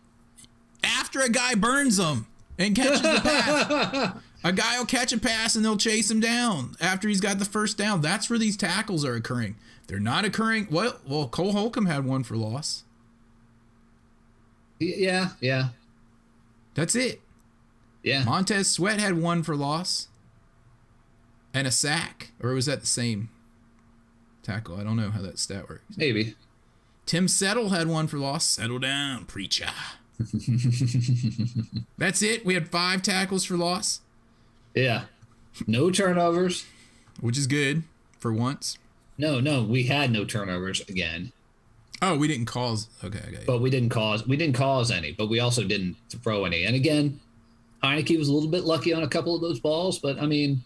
after a guy burns them and catches the pass. A guy will catch a pass and they'll chase him down after he's got the first down. That's where these tackles are occurring. They're not occurring. Well, Cole Holcomb had 1 for loss. Yeah. That's it. Yeah. Montez Sweat had 1 for loss and a sack. Or was that the same tackle? I don't know how that stat works. Maybe. Tim Settle had 1 for loss. Settle down, preacher. That's it. We had 5 tackles for loss. Yeah. No turnovers. Which is good for once. No, we had no turnovers again. Oh, we didn't cause. Okay. But we didn't cause any, but we also didn't throw any. And again, Heineke was a little bit lucky on a couple of those balls, but I mean,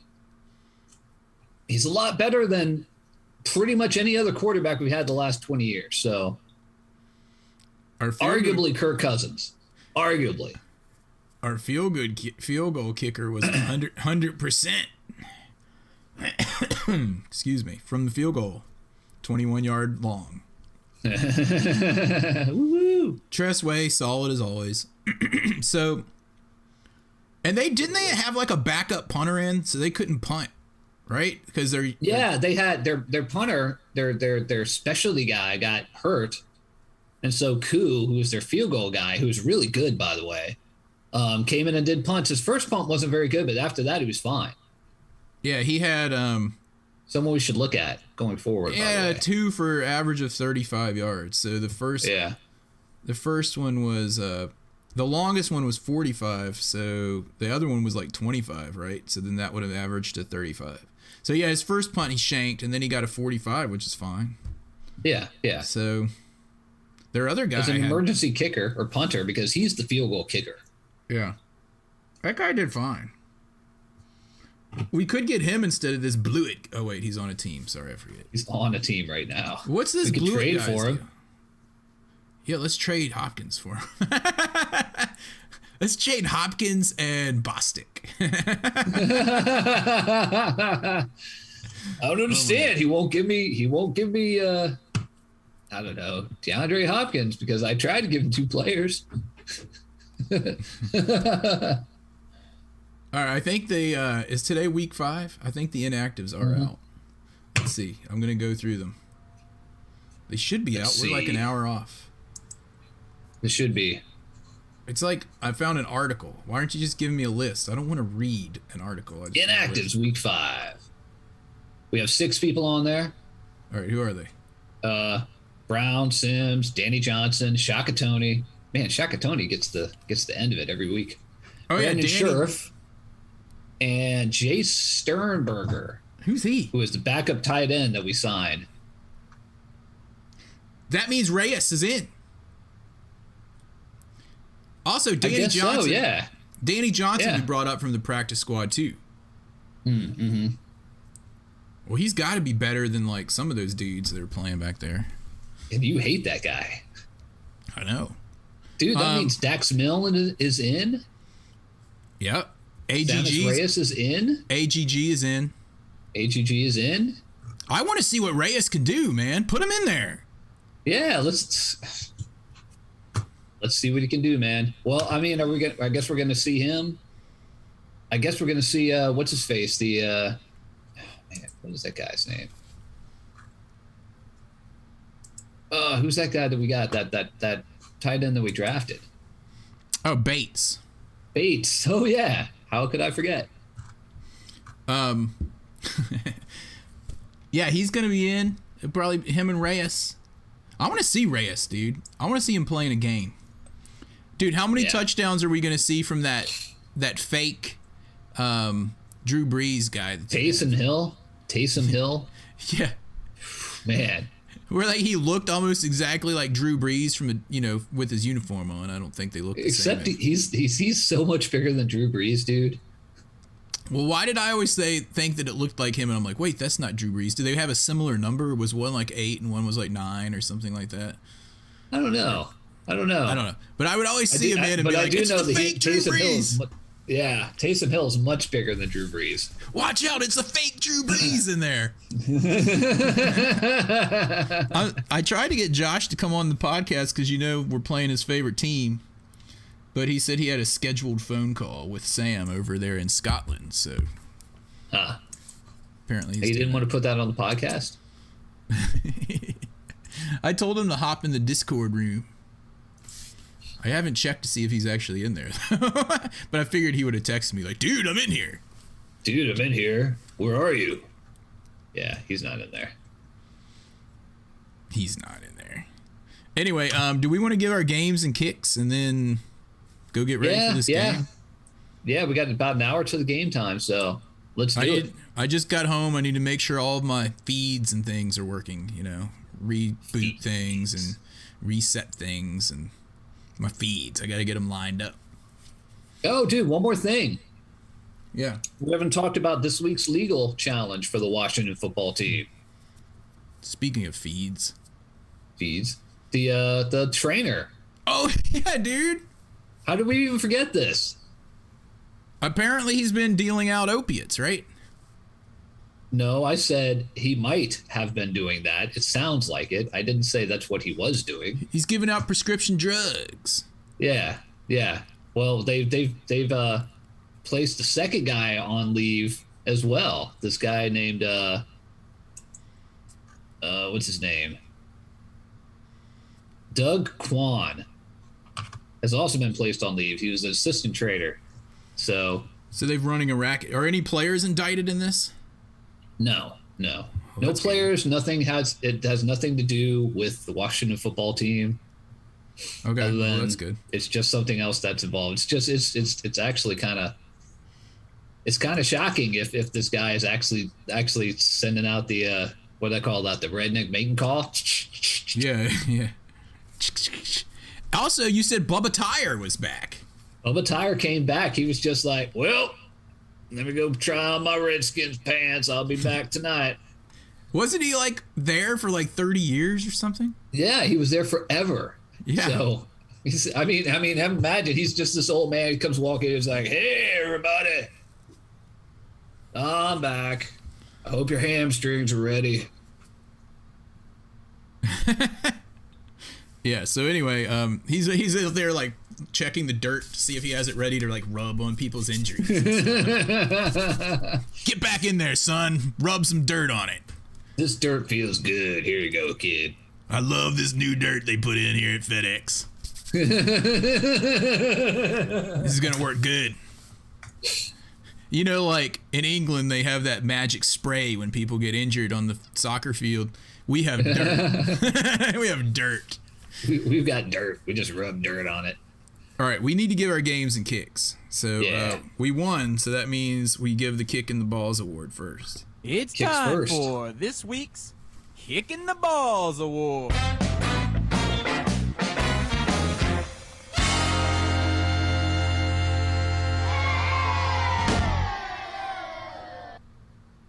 he's a lot better than pretty much any other quarterback we've had the last 20 years. So arguably Kirk Cousins. Arguably. Our field goal kicker was 100%. Excuse me, from the field goal, 21-yard long. Woo-hoo. Tressway, solid as always. So, and didn't they have like a backup punter in, so they couldn't punt, right? Because they had their punter, their specialty guy got hurt, and so Koo, who was their field goal guy, who was really good by the way, came in and did punts. His first punt wasn't very good, but after that he was fine. Yeah, he had someone we should look at going forward. Yeah, 2 for average of 35 yards. So the first one was the longest one was 45. So the other one was like 25, right? So then that would have averaged to 35. So yeah, his first punt he shanked, and then he got a 45, which is fine. Yeah. So their other guy was an emergency kicker or punter because he's the field goal kicker. Yeah, that guy did fine. We could get him instead of this Blewett. Oh wait, he's on a team. Sorry, I forget. He's on a team right now. What's this Blewett trade for him? Do? Yeah, let's trade Hopkins for him. Let's trade Hopkins and Bostic. I don't understand. He won't give me I don't know, DeAndre Hopkins because I tried to give him 2 players. All right, I think is today week 5? I think the inactives are out. Let's see. I'm going to go through them. They should be out. We're like an hour off. It should be. It's like I found an article. Why aren't you just giving me a list? I don't want to read an article. Inactives week 5. We have 6 people on there. All right, who are they? Brown, Sims, Danny Johnson, Shaka Tony. Man, Shaka Tony gets the end of it every week. Oh Brandon yeah, Danny. Scherf and Jace Sternberger. Who's he? Who is the backup tight end that we signed. That means Reyes is in. Also, Danny Johnson. So, yeah. Danny Johnson we brought up from the practice squad too. Mm-hmm. Well, he's got to be better than like some of those dudes that are playing back there. And you hate that guy. I know. Dude, that means Dax Milne is in? Yep. Reyes is in? AGG is in. AGG is in? I want to see what Reyes can do, man. Put him in there. Yeah, let's see what he can do, man. Well, I mean, I guess we're gonna see him. I guess we're gonna see what's his face? Man, what is that guy's name? Who's that guy that we got? That tight end that we drafted? Oh, Bates. Bates. Oh yeah. How could I forget? Yeah, he's gonna be in. Probably him and Reyes. I want to see Reyes, dude. I want to see him playing a game. Dude, how many touchdowns are we gonna see from that fake Drew Brees guy? Taysom Hill. Yeah. Man. Where like he looked almost exactly like Drew Brees from with his uniform on. I don't think they look the same. Except he's so much bigger than Drew Brees, dude. Well, why did I always think that it looked like him? And I'm like, wait, that's not Drew Brees. Do they have a similar number? Was one like 8 and one was like 9 or something like that? I don't know. But I would always see him in and be like, it's the fake Drew Brees. Yeah, Taysom Hill's much bigger than Drew Brees. Watch out, it's a fake Drew Brees in there. I tried to get Josh to come on the podcast because we're playing his favorite team. But he said he had a scheduled phone call with Sam over there in Scotland. So apparently he didn't want to put that on the podcast. I told him to hop in the Discord room. I haven't checked to see if he's actually in there. But I figured he would have texted me like, dude, I'm in here. Where are you? Yeah, he's not in there. He's not in there. Anyway, do we want to give our games and kicks and then go get ready for this game? Yeah, we got about an hour to the game time, so let's do it. I just got home. I need to make sure all of my feeds and things are working, reboot things and reset things and my feeds. I got to get them lined up. Oh, dude, one more thing. Yeah. We haven't talked about this week's legal challenge for the Washington football team. Speaking of feeds. The trainer. Oh, yeah, dude. How did we even forget this? Apparently he's been dealing out opiates, right? No, I said he might have been doing that. It sounds like it. I didn't say that's what he was doing. He's giving out prescription drugs. Yeah. Well, they've placed the second guy on leave as well. This guy named what's his name? Doug Kwan has also been placed on leave. He was an assistant trader. So they've running a racket. Are any players indicted in this? No. No players, good. It has nothing to do with the Washington football team. Okay, well, that's good. It's just something else that's involved. It's actually kind of shocking if this guy is actually sending out the what I call that, the redneck mating call. Yeah. Also, you said Bubba Tyre was back. Bubba Tyre came back. He was just like, well, let me go try on my Redskins pants. I'll be back tonight. Wasn't he like there for like 30 years or something? Yeah, he was there forever. Yeah. So, I mean, imagine he's just this old man. He comes walking. He's like, hey, everybody. I'm back. I hope your hamstrings are ready. Yeah. So anyway, he's out there like checking the dirt to see if he has it ready to like rub on people's injuries. Get back in there, son. Rub some dirt on it. This dirt feels good. Here you go, kid. I love this new dirt they put in here at FedEx. This is gonna work good. Like in England, they have that magic spray when people get injured on the soccer field. We have dirt. We have dirt. We've got dirt. We just rub dirt on it. All right, we need to give our games and kicks. So yeah. We won, so that means we give the kick and the balls award first. It's Kicks time first. for this week's Kicking the Balls Award.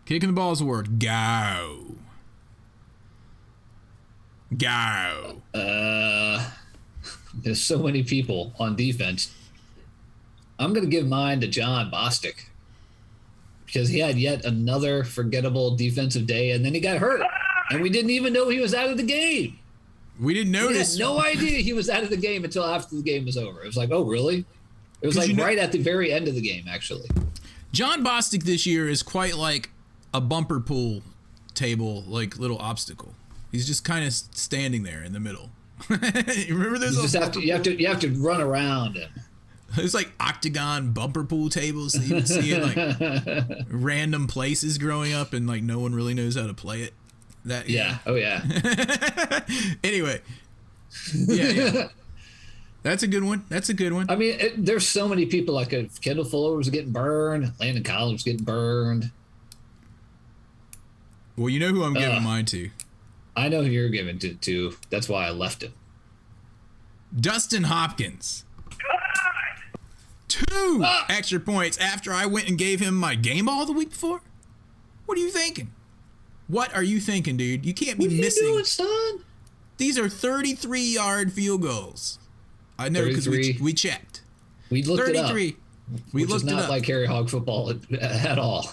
Kicking the balls award. Go. There's so many people on defense. I'm going to give mine to John Bostic because he had yet another forgettable defensive day, and then he got hurt, and we didn't even know he was out of the game. We didn't We had notice. no idea he was out of the game until after the game was over. It was like, oh, really? It was 'Cause like you know- right at the very end of the game, actually. John Bostic this year is quite like a bumper pool table, like little obstacle. He's just kind of standing there in the middle. You remember those? You just have to, you have to run around him. It's like octagon bumper pool tables that you would see in like random places growing up, and like no one really knows how to play it. That Yeah. Oh, yeah. Anyway, yeah. That's a good one. That's a good one. I mean, there's so many people. Like Kendall Fuller was getting burned. Landon Collins was getting burned. Well, you know who I'm giving mine to. I know who you're giving it to. That's why I left him. Dustin Hopkins. 2 extra points after I went and gave him my game ball the week before? What are you thinking? What are you thinking, dude? You can't be What are missing. you doing, son? These are 33-yard field goals. I know because 33. we checked. We looked it up. 33. We Which is looked it not up. like Harry Hog football at all.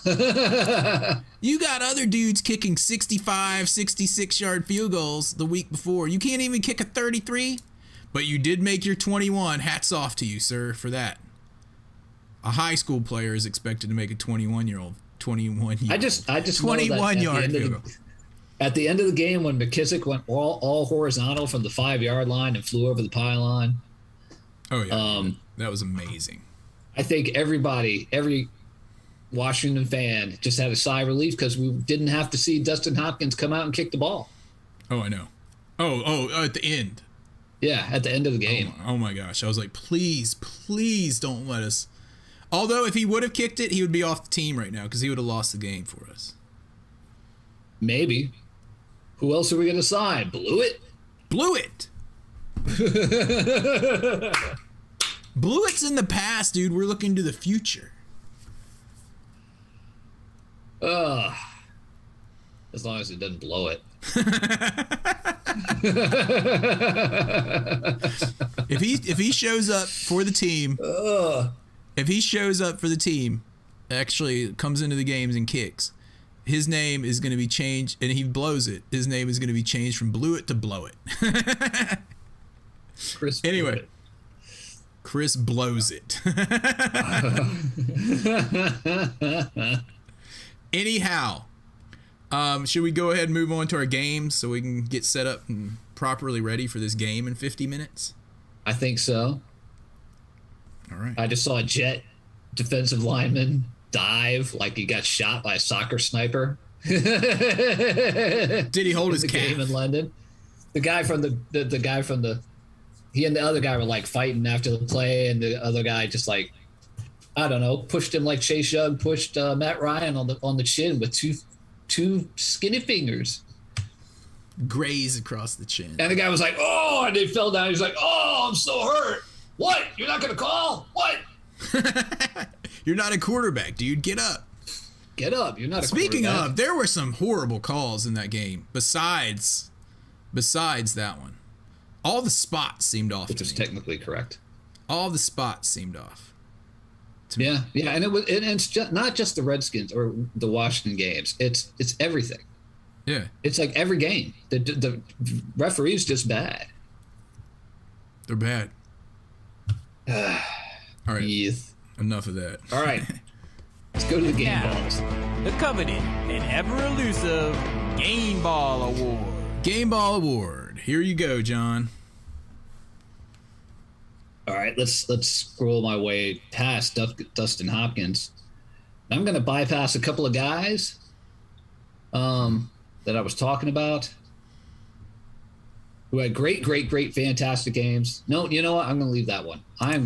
You got other dudes kicking 65, 66-yard field goals the week before. You can't even kick a 33, but you did make your 21. Hats off to you, sir, for that. A high school player is expected to make a 21-year-old. I just know that 21-yard field goal. at the end of the game when McKissick went all horizontal from the 5-yard line and flew over the pylon. Oh, yeah. That was amazing. I think every Washington fan just had a sigh of relief because we didn't have to see Dustin Hopkins come out and kick the ball. Oh, I know. Oh, at the end. Yeah, at the end of the game. Oh my gosh. I was like, please don't let us. Although if he would have kicked it, he would be off the team right now because he would have lost the game for us. Maybe. Who else are we going to sign? Blew it? Blew it. Blew it's in the past, dude. We're looking to the future. As long as it doesn't blow it. If he shows up for the team, actually comes into the games and kicks, his name is going to be changed, and he blows it. His name is going to be changed from Blew It to Blow It. Chris Anyway. blew it. Chris blows it. Anyhow, should we go ahead and move on to our games so we can get set up and properly ready for this game in 50 minutes? I think so. All right. I just saw a Jet defensive lineman dive like he got shot by a soccer sniper. Did he hold his the calf? game in London? The guy from the guy from the he and the other guy were like fighting after the play, and the other guy just like, I don't know, pushed him like Chase Young pushed Matt Ryan on the chin with two skinny fingers. Graze across the chin. And the guy was like, oh, and they fell down. He's like, oh, I'm so hurt. What? You're not gonna call? What? You're not a quarterback, dude. Get up. Get up. You're not a Speaking quarterback. of, there were some horrible calls in that game. Besides that one, all the spots seemed off. Which to is me. technically correct. All the spots seemed off. Yeah, and it's just not just the Redskins or the Washington games. It's everything. Yeah, It's like every game. The referee's just bad. they're bad. All right, Yes. enough of that. All right. Let's go to the game Now, balls. the coveted and ever elusive Game Ball Award. Game Ball Award. Here you go, John. All right, let's scroll my way past Dustin Hopkins. I'm going to bypass a couple of guys that I was talking about who had great, fantastic games. No, you know what? I'm going to leave that one. I am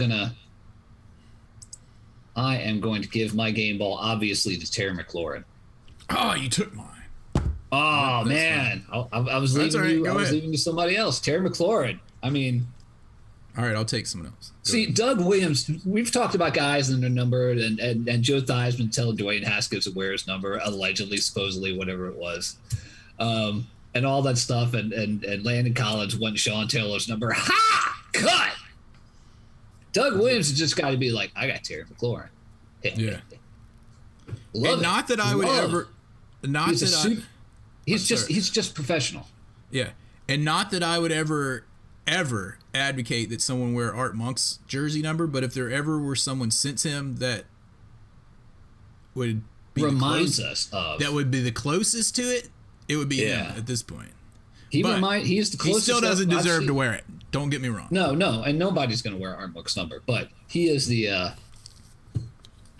going to give my game ball, obviously, to Terry McLaurin. Oh, you took mine. Oh, That's man. I was That's leaving all right. you. Go I was ahead. leaving you somebody else. Terry McLaurin. I mean, All right, I'll take someone else. Go see, ahead. Doug Williams, we've talked about guys and their number, and Joe Theismann telling Dwayne Haskins to wear his number, allegedly, supposedly, whatever it was, and all that stuff, and Landon Collins wanting Sean Taylor's number. Ha! Cut! Doug Williams has just got to be like, I got Terry McLaurin. Yeah. Love And it. not that I would Love. ever. Not He's a that suit. I. I'm sorry. He's just professional. Yeah. And not that I would ever advocate that someone wear Art Monk's jersey number, but if there ever were someone since him that would be reminds us of that would be the closest to it, it would be him at this point. He's the closest. He still doesn't deserve to wear it. Don't get me wrong. No, and nobody's going to wear Art Monk's number, but he is the.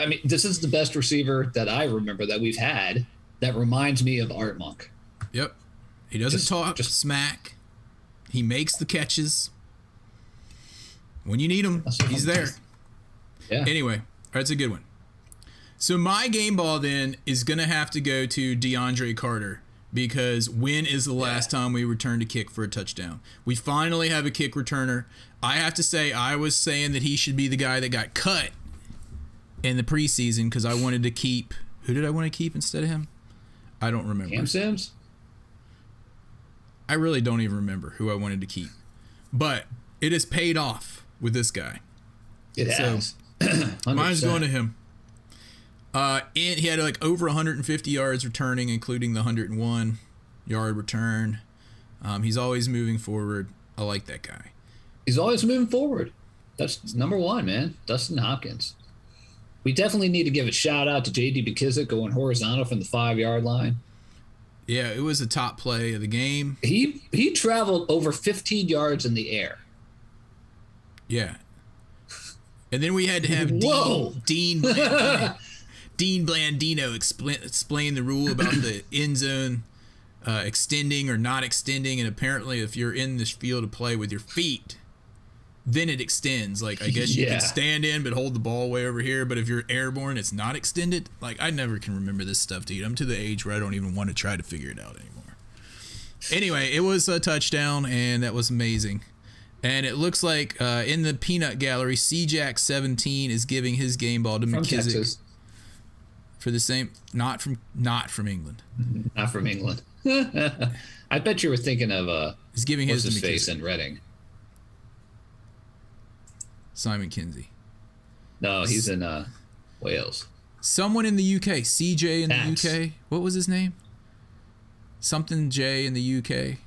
I mean, this is the best receiver that I remember that we've had that reminds me of Art Monk. Yep, he doesn't talk smack. He makes the catches. When you need him, he's there. Yeah. Anyway, that's a good one. So my game ball then is going to have to go to DeAndre Carter, because when is the last time we returned a kick for a touchdown? We finally have a kick returner. I have to say, I was saying that he should be the guy that got cut in the preseason because I wanted to keep. Who did I want to keep instead of him? I don't remember. Cam Sims? I really don't even remember who I wanted to keep. But it has paid off with this guy. It has. Mine's going to him. And he had like over 150 yards returning, including the 101-yard return. He's always moving forward. I like that guy. He's always moving forward. That's number one, man. Dustin Hopkins. We definitely need to give a shout out to J.D. McKissick going horizontal from the 5-yard line. Yeah, it was a top play of the game. He traveled over 15 yards in the air. Yeah. And then we had to have Dean Blandino explain the rule about the end zone extending or not extending. And apparently if you're in this field of play with your feet, then it extends. Like, I guess you can stand in but hold the ball way over here. But if you're airborne, it's not extended. Like, I never can remember this stuff, dude. I'm to the age where I don't even want to try to figure it out anymore. Anyway, it was a touchdown, and that was amazing. And it looks like in the peanut gallery, CJack17 is giving his game ball to McKissick. Texas. For the same, not from England. Not from England. I bet you were thinking of he's giving his to McKissick. face in Reading. Simon Kinsey. No, he's in Wales. Someone in the UK. CJ in the UK. What was his name? Something J in the UK.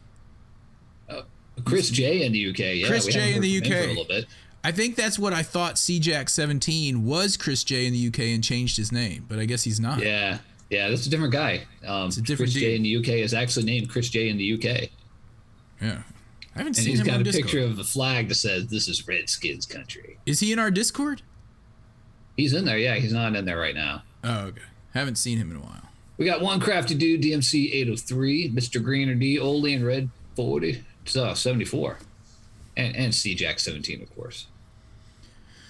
Chris J in the UK. Yeah, Chris J in the UK. For a little bit. I think that's what I thought. CJack17 was Chris J in the UK and changed his name, but I guess he's not. Yeah, that's a different guy. It's a different Chris J in the UK is actually named Chris J in the UK. Yeah. I haven't seen him. And he's got a Discord. picture of a flag that says, "This is Redskins country." Is he in our Discord? He's in there. Yeah, he's not in there right now. Oh, okay. Haven't seen him in a while. We got one crafty dude, DMC 803, Mr. Greener D, Oldie and Red 40, 74, and CJack 17, of course.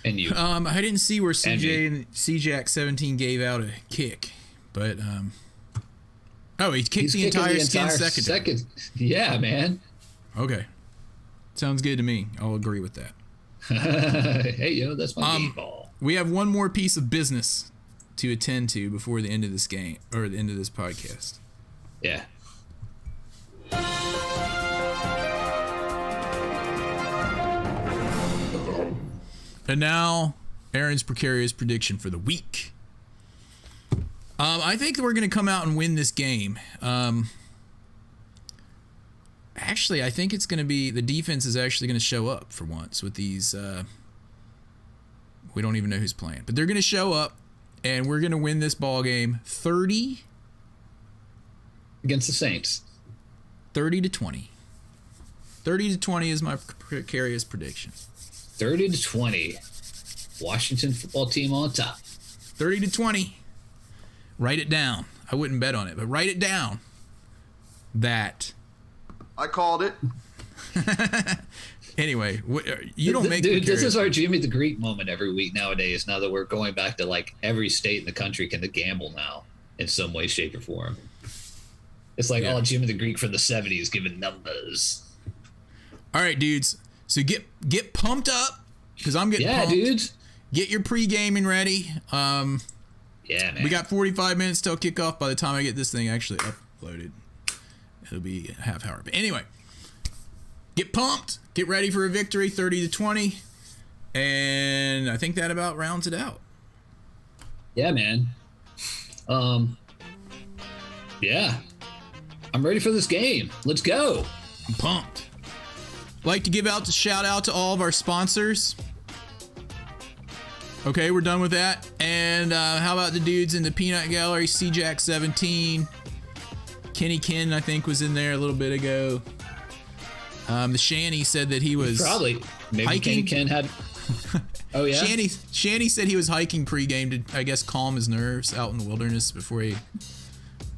And you. I didn't see where CJack 17 gave out a kick, but he kicked the entire second. Yeah, man. Okay. Sounds good to me. I'll agree with that. Hey, that's my game ball. We have one more piece of business to attend to before the end of this game, or the end of this podcast. Yeah. And now, Aaron's precarious prediction for the week. I think we're going to come out and win this game. Actually, I think it's going to be the defense is actually going to show up for once with these. We don't even know who's playing, but they're going to show up, and we're going to win this ball game 30 against the Saints. 30-20. 30-20 is my precarious prediction. 30-20. Washington football team on top. 30-20. Write it down. I wouldn't bet on it, but write it down. That. I called it. Anyway, you don't make. Dude, this is our Jimmy the Greek moment every week nowadays. Now that we're going back to like every state in the country can gamble now in some way, shape, or form. It's like Jimmy the Greek from the 70s giving numbers. All right, dudes. So get pumped up because I'm getting pumped. Dudes. Get your pre-gaming ready. Man. We got 45 minutes till kickoff. By the time I get this thing actually uploaded, it'll be a half hour. But anyway, get pumped. Get ready for a victory, 30-20. And I think that about rounds it out. Yeah, man. Yeah. I'm ready for this game. Let's go. I'm pumped. Like to give out the shout out to all of our sponsors. Okay, we're done with that. And how about the dudes in the Peanut Gallery? CJack17. Kenny Ken, I think, was in there a little bit ago. The Shanny said that he was maybe hiking. Kenny Ken had. Oh yeah. Shanny said he was hiking pregame to, I guess, calm his nerves out in the wilderness before he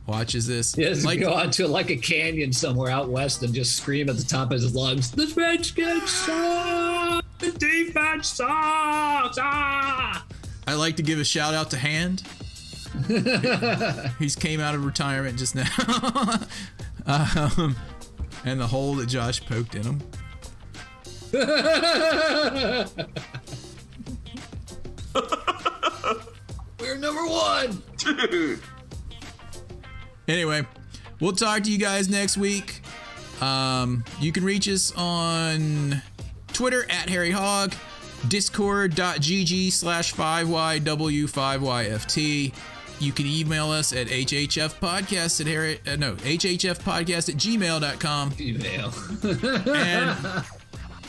watches this. He has to go out to like a canyon somewhere out west and just scream at the top of his lungs, "The Redskins suck! The defense sucks!" Ah! I like to give a shout out to Hand. He's came out of retirement just now. And the hole that Josh poked in him. We're number one. Dude. Anyway, we'll talk to you guys next week. You can reach us on Twitter at Harry Hogg, discord.gg/5YW5YFT. You can email us at hhfpodcast@gmail.com. Email. And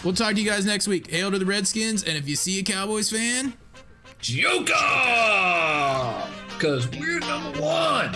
we'll talk to you guys next week. Hail to the Redskins, and if you see a Cowboys fan, Joker! Because we're number one.